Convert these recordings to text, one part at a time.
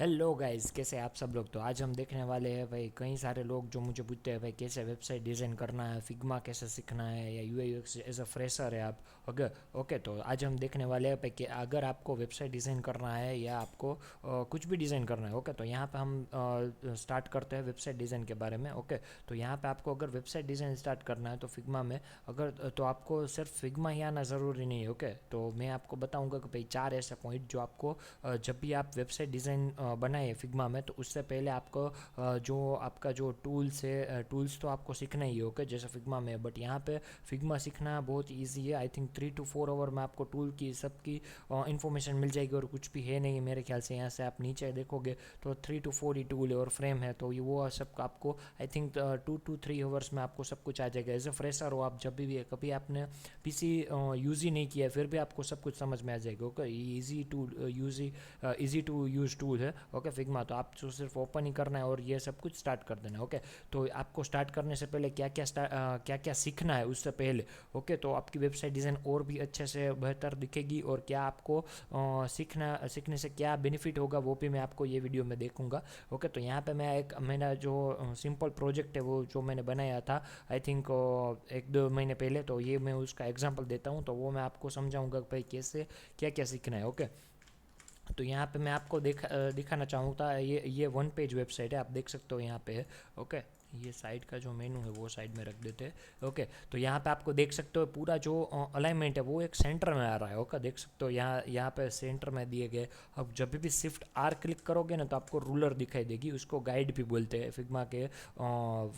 Hello guys, कैसे हैं आप सब लोग। तो आज हम देखने वाले हैं भाई, कई सारे लोग जो मुझे पूछते हैं भाई कैसे वेबसाइट डिज़ाइन करना है, फिग्मा कैसे सीखना है, या UI UX as a fresher है आप। ओके ओके, तो आज हम देखने वाले हैं भाई कि अगर आपको वेबसाइट डिज़ाइन करना है या आपको कुछ भी डिज़ाइन करना है। ओके, तो यहाँ पे हम स्टार्ट करते हैं वेबसाइट डिज़ाइन के बारे में। ओके, तो यहाँ पे आपको अगर वेबसाइट डिज़ाइन स्टार्ट करना है तो फिग्मा में अगर तो आपको सिर्फ फिग्मा ही आना ज़रूरी नहीं है। ओके, तो मैं आपको बताऊँगा कि भाई चार ऐसे पॉइंट जो आपको जब भी आप वेबसाइट डिज़ाइन बनाए फिग्मा में, तो उससे पहले आपको जो आपका जो टूल्स है, टूल्स तो आपको सीखना ही है। ओके, जैसे फिग्मा में, बट यहाँ पे फिग्मा सीखना बहुत इजी है। आई थिंक 3 to 4 आवर में आपको टूल की सबकी इन्फॉर्मेशन मिल जाएगी, और कुछ भी है नहीं मेरे ख्याल से। यहाँ से आप नीचे देखोगे तो 3 to 4 ही टूल है और फ्रेम है, तो ये वो सब आपको आई थिंक 2 to 3 आवर्स में आपको सब कुछ आ जाएगा। एज अ फ्रेशर हो आप, जब भी कभी आपने पीसी यूज़ ही नहीं किया है, फिर भी आपको सब कुछ समझ में आ जाएगा। Okay, easy to use easy to use tool है। ओके, फिग्मा तो आपको सिर्फ ओपन ही करना है और ये सब कुछ स्टार्ट कर देना है। ओके, तो आपको स्टार्ट करने से पहले क्या क्या सीखना है उससे पहले। ओके, तो आपकी वेबसाइट डिज़ाइन और भी अच्छे से बेहतर दिखेगी, और क्या आपको सीखने से क्या बेनिफिट होगा वो भी मैं आपको ये वीडियो में देखूंगा। ओके, तो यहाँ पे मैं एक मेरा जो सिंपल प्रोजेक्ट है वो जो मैंने बनाया था आई थिंक 1-2 महीने पहले, तो ये मैं उसका एग्जांपल देता हूँ, तो वो मैं आपको समझाऊंगा कि भाई कैसे क्या क्या सीखना है। ओके, तो यहाँ पे मैं आपको दिखाना चाहूँगा, ये 1 पेज वेबसाइट है, आप देख सकते हो यहाँ पे है। ओके, ये साइट का जो मेनू है वो साइड में रख देते हैं। ओके, तो यहाँ पे आपको देख सकते हो पूरा जो अलाइनमेंट है वो एक सेंटर में आ रहा है। ओके, देख सकते हो यहाँ पे सेंटर में दिए गए। अब जब भी शिफ्ट आर क्लिक करोगे ना तो आपको रूलर दिखाई देगी, उसको गाइड भी बोलते हैं फिग्मा के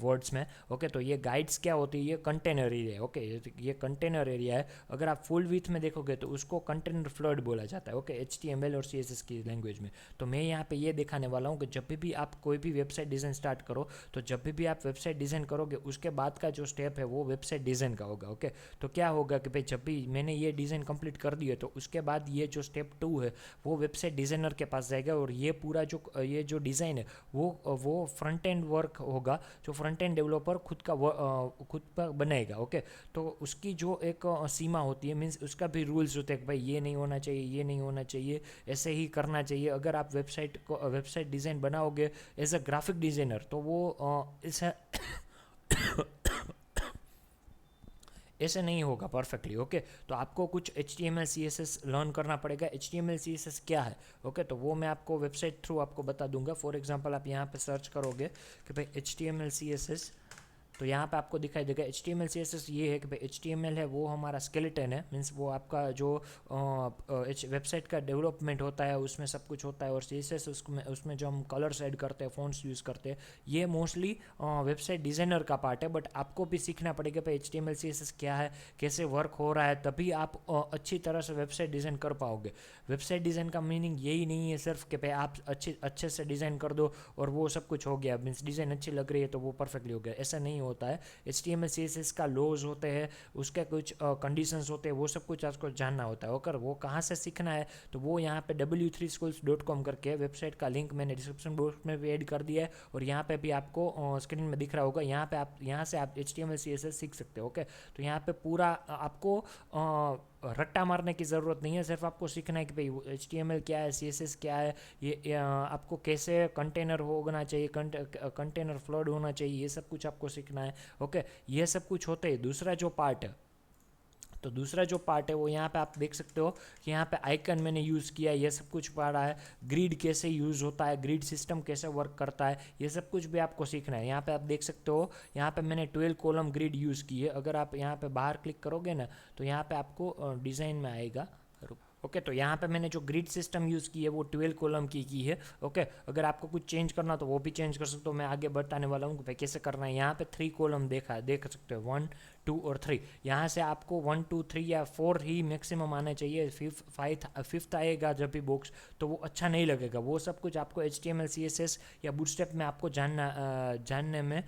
वर्ड्स में। ओके, तो ये गाइड्स क्या होती है, ये कंटेनर एरिया है। ओके, ये कंटेनर एरिया है। अगर आप फुल विथ में देखोगे तो उसको कंटेनर फ्लोड बोला जाता है। ओके, HTML और CSS की लैंग्वेज में। तो मैं यहाँ पे ये दिखाने वाला हूँ कि जब भी आप कोई भी वेबसाइट डिज़ाइन स्टार्ट करो, तो जब भी आप वेबसाइट डिज़ाइन करोगे उसके बाद का जो स्टेप है वो वेबसाइट डिज़ाइन का होगा। ओके, तो क्या होगा कि भाई जब भी मैंने ये डिज़ाइन कंप्लीट कर दी है तो उसके बाद ये जो स्टेप 2 है वो वेबसाइट डिज़ाइनर के पास जाएगा, और ये पूरा जो डिज़ाइन है वो फ्रंट एंड वर्क होगा, जो फ्रंट एंड डेवलपर खुद पर बनाएगा। ओके, तो उसकी जो एक सीमा होती है, मीन्स उसका भी रूल्स होते हैं कि भाई ये नहीं होना चाहिए, ये नहीं होना चाहिए, ऐसे ही करना चाहिए। अगर आप वेबसाइट डिज़ाइन बनाओगे एज अ ग्राफिक डिज़ाइनर, तो वो ऐसा ऐसे नहीं होगा परफेक्टली। ओके, तो आपको कुछ HTML CSS लर्न करना पड़ेगा। HTML CSS क्या है, ओके, तो वो मैं आपको वेबसाइट थ्रू आपको बता दूंगा। फॉर एग्जांपल आप यहाँ पे सर्च करोगे कि भाई HTML CSS, तो यहाँ पे आपको दिखाई देगा HTML CSS। ये है कि भाई HTML है वो हमारा स्केलेटन है, मीन्स वो आपका जो वेबसाइट का डेवलपमेंट होता है उसमें सब कुछ होता है, और CSS उसमें जो हम कलर्स ऐड करते हैं, फ़ॉन्ट्स यूज़ करते हैं, ये मोस्टली वेबसाइट डिज़ाइनर का पार्ट है। बट आपको भी सीखना पड़ेगा भाई HTML CSS क्या है, कैसे वर्क हो रहा है, तभी आप अच्छी तरह से वेबसाइट डिज़ाइन कर पाओगे। वेबसाइट डिज़ाइन का मीनिंग यही नहीं है सिर्फ कि भाई आप अच्छे से डिज़ाइन कर दो और वो सब कुछ हो गया, मीन्स डिज़ाइन अच्छी लग रही है तो वो परफेक्टली हो गया, ऐसा नहीं होता है। HTML CSS का लॉज होते हैं, उसके कुछ कंडीशंस होते हैं, वो सब कुछ आपको जानना होता है। अगर वो कहाँ से सीखना है तो वो यहाँ पे w3schools.com करके वेबसाइट का लिंक मैंने डिस्क्रिप्शन बॉक्स में भी ऐड कर दिया है, और यहाँ पे भी आपको स्क्रीन में दिख रहा होगा। यहाँ से आप HTML CSS सीख सकते हो। ओके, तो यहाँ पे पूरा आपको रट्टा मारने की ज़रूरत नहीं है, सिर्फ आपको सीखना है कि भाई HTML क्या है, CSS क्या है, ये आपको कैसे कंटेनर होना चाहिए, कंटेनर फ्लोड होना चाहिए, ये सब कुछ आपको सीखना है। ओके, ये सब कुछ होते ही दूसरा जो पार्ट है, तो दूसरा जो पार्ट है वो यहाँ पे आप देख सकते हो कि यहाँ पे आइकन मैंने यूज़ किया है, ये सब कुछ पढ़ा है। ग्रिड कैसे यूज़ होता है, ग्रिड सिस्टम कैसे वर्क करता है, ये सब कुछ भी आपको सीखना है। यहाँ पे आप देख सकते हो, यहाँ पे मैंने 12 कॉलम ग्रिड यूज़ की है। अगर आप यहाँ पे बाहर क्लिक करोगे ना तो यहाँ पे आपको डिज़ाइन में आएगा। ओके, तो यहाँ पे मैंने जो ग्रिड सिस्टम यूज़ की है वो 12 कॉलम की है। ओके, अगर आपको कुछ चेंज करना तो वो भी चेंज कर सकते हो, मैं आगे बताने वाला हूँ कि भाई कैसे करना है। यहाँ पे 3 कॉलम देख सकते हो, 1, 2 और 3। यहाँ से आपको 1, 2, 3 या 4 ही मैक्सिमम आना चाहिए। फिफ्थ आएगा जब भी बॉक्स तो वो अच्छा नहीं लगेगा। वो सब कुछ आपको HTML CSS या बूटस्ट्रैप में आपको जानने में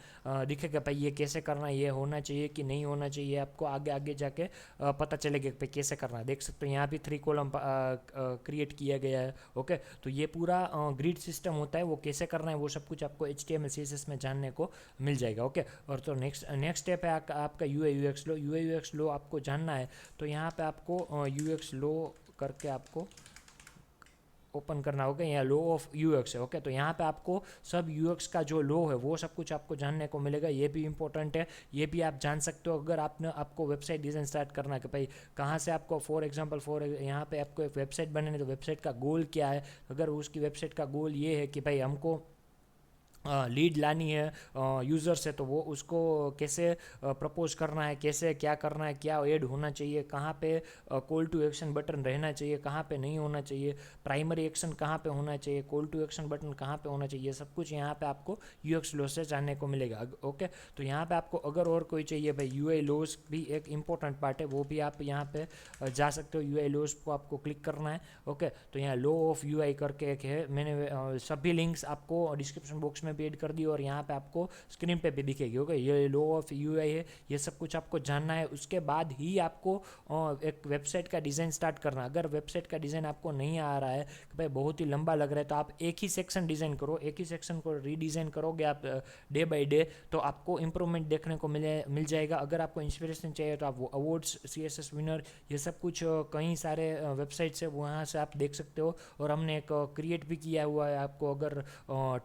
दिखेगा भाई ये कैसे करना है, ये होना चाहिए कि नहीं होना चाहिए, आपको आगे आगे जाके पता चलेगा कि भाई कैसे करना है। देख सकते हो यहाँ भी 3 कॉलम क्रिएट किया गया है। ओके, तो ये पूरा ग्रिड सिस्टम होता है, वो कैसे करना है वो सब कुछ आपको HTML CSS में जानने को मिल जाएगा। ओके, और तो नेक्स्ट स्टेप है आपका UI UX लो आपको जानना है। तो यहाँ पे आपको UX लो करके आपको ओपन करना होगा, यहाँ लॉ ऑफ यूएक्स है। ओके, तो यहाँ पे आपको सब यूएक्स का जो लॉ है वो सब कुछ आपको जानने को मिलेगा, ये भी इंपॉर्टेंट है, ये भी आप जान सकते हो अगर आपको वेबसाइट डिज़ाइन स्टार्ट करना है कि भाई कहाँ से आपको फॉर एग्जांपल यहाँ पे आपको एक वेबसाइट बनानी है, तो वेबसाइट का गोल क्या है। अगर उसकी वेबसाइट का गोल ये है कि भाई हमको लीड लानी है यूज़र से, तो वो उसको कैसे प्रपोज करना है, कैसे क्या करना है, क्या ऐड होना चाहिए, कहाँ पे कॉल टू एक्शन बटन रहना चाहिए, कहाँ पे नहीं होना चाहिए, प्राइमरी एक्शन कहाँ पे होना चाहिए, कॉल टू एक्शन बटन कहाँ पे होना चाहिए, ये सब कुछ यहाँ पे आपको यूएक्स लॉ से जानने को मिलेगा। ओके, तो यहाँ पे आपको अगर और कोई चाहिए भाई, यूआई लॉज भी एक इंपॉर्टेंट पार्ट है, वो भी आप यहाँ पे जा सकते हो। यूआई लॉज को आपको क्लिक करना है। ओके, तो यहाँ लॉ ऑफ यूआई करके एक है, मैंने सभी लिंक्स आपको डिस्क्रिप्शन बॉक्स में भी ऐड कर दी और यहाँ पे आपको स्क्रीन पे भी दिखेगी। ओके, ये लॉ ऑफ यूआई है, ये सब कुछ आपको जानना है। उसके बाद ही आपको एक वेबसाइट का डिज़ाइन स्टार्ट करना। अगर वेबसाइट का डिज़ाइन आपको नहीं आ रहा है कि भाई बहुत ही लंबा लग रहा है, तो आप एक ही सेक्शन डिज़ाइन करो, एक ही सेक्शन को रीडिज़ाइन करोगे आप डे बाई डे, तो आपको इंप्रूवमेंट देखने को मिल जाएगा। अगर आपको इंस्पिरेशन चाहिए तो आप वो अवार्ड्स, CSS विनर, ये सब कुछ कई सारे वेबसाइट्स है, वहाँ से आप देख सकते हो। और हमने एक क्रिएट भी किया हुआ है, आपको अगर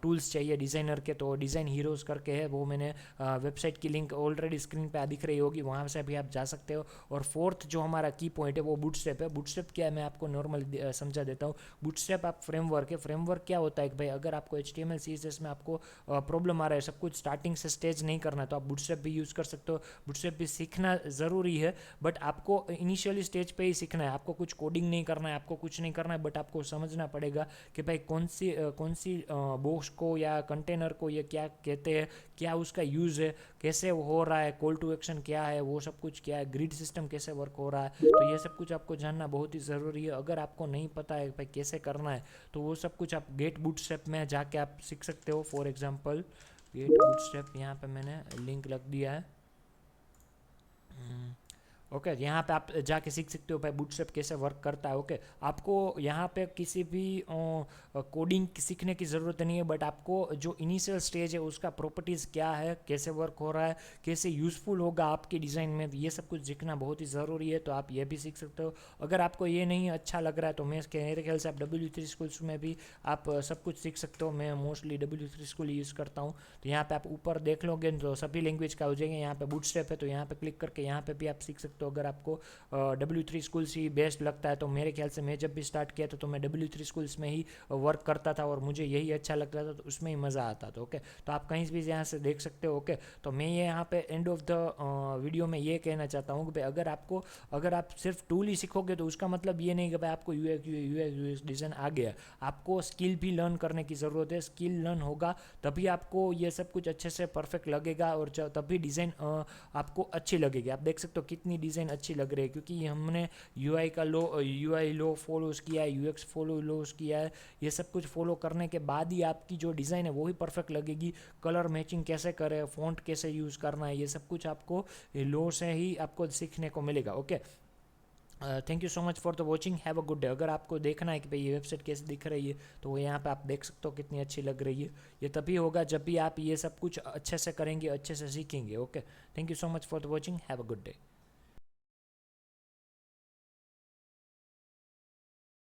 टूल्स चाहिए डिज़ाइनर के तो डिज़ाइन हीरोज़ करके है, वो मैंने वेबसाइट की लिंक ऑलरेडी स्क्रीन पे दिख रही होगी, वहाँ से भी आप जा सकते हो। और फोर्थ जो हमारा की पॉइंट है वो बूटस्ट्रैप है। बूटस्ट्रैप क्या है मैं आपको नॉर्मल समझा देता हूँ। बूटस्ट्रैप आप फ्रेमवर्क है। फ्रेमवर्क क्या होता है कि भाई अगर आपको HTML CSS में आपको प्रॉब्लम आ रहा है, सब कुछ स्टार्टिंग से स्टेज नहीं करना, तो आप बूटस्ट्रैप भी यूज़ कर सकते हो। बूटस्ट्रैप भी सीखना ज़रूरी है, बट आपको इनिशियली स्टेज पे ही सीखना है। आपको कुछ कोडिंग नहीं करना है, आपको कुछ नहीं करना है, बट आपको समझना पड़ेगा कि भाई कौन सी बॉक्स को या कंटेनर को ये क्या कहते हैं, क्या उसका यूज़ है, कैसे वो हो रहा है, कॉल टू एक्शन क्या है, वो सब कुछ क्या है, ग्रिड सिस्टम कैसे वर्क हो रहा है, तो ये सब कुछ आपको जानना बहुत ही ज़रूरी है। अगर आपको नहीं पता है भाई कैसे करना है, तो वो सब कुछ आप गेट बूटस्ट्रैप में जाके आप सीख सकते हो। फॉर एग्जांपल गेट बूटस्ट्रैप, यहाँ पे मैंने लिंक लग दिया है। ओके, यहाँ पे आप जाके सीख सकते हो भाई बूटस्ट्रैप कैसे वर्क करता है। ओके, आपको यहाँ पे किसी भी कोडिंग सीखने की ज़रूरत नहीं है, बट आपको जो इनिशियल स्टेज है उसका प्रॉपर्टीज़ क्या है, कैसे वर्क हो रहा है, कैसे यूज़फुल होगा आपकी डिज़ाइन में, ये सब कुछ सीखना बहुत ही ज़रूरी है। तो आप ये भी सीख सकते हो। अगर आपको ये नहीं अच्छा लग रहा है तो मेरे ख्याल से आप W3 स्कूल्स में भी आप सब कुछ सीख सकते हो। मैं मोस्टली W3 स्कूल यूज़ करता हूँ। तो यहाँ पे आप ऊपर देख लोगे तो सभी लैंग्वेज का हो जाएंगे। यहाँ पे बूटस्ट्रैप है, तो यहाँ पे क्लिक करके यहाँ पे भी आप सीख सकते हो। अगर आपको W3 स्कूल्स ही बेस्ट लगता है, तो मेरे ख्याल से मैं जब भी स्टार्ट किया था तो मैं W3 स्कूल्स में ही वर्क करता था और मुझे यही अच्छा लगता था, तो उसमें ही मज़ा आता था। ओके, तो आप कहीं भी यहाँ से देख सकते हो। ओके, तो मैं ये यहाँ पे एंड ऑफ द वीडियो में ये कहना चाहता हूँ कि भाई अगर आप सिर्फ टूल ही सीखोगे तो उसका मतलब ये नहीं कि भाई आपको UX डिज़ाइन आ गया। आपको स्किल भी लर्न करने की ज़रूरत है। स्किल लर्न होगा तभी आपको ये सब कुछ अच्छे से परफेक्ट लगेगा और तभी डिज़ाइन आपको अच्छी लगेगी। आप देख सकते हो कितनी डिज़ाइन अच्छी लग रही है, क्योंकि हमने UI लो फॉलो किया है, UX फॉलो लो किया है। ये सब कुछ फॉलो करने के बाद ही आपकी जो डिज़ाइन है वो ही परफेक्ट लगेगी। कलर मैचिंग कैसे करें, फ़ॉन्ट कैसे यूज़ करना है, ये सब कुछ आपको लो से ही आपको सीखने को मिलेगा। Okay, thank you so much for the watching, have a good day. अगर आपको देखना है कि भाई ये वेबसाइट कैसे दिख रही है, तो वो यहाँ पे आप देख सकते हो कितनी अच्छी लग रही है। ये तभी होगा जब भी आप ये सब कुछ अच्छे से करेंगे, अच्छे से सीखेंगे। Okay, thank you so much for the watching, have a good day.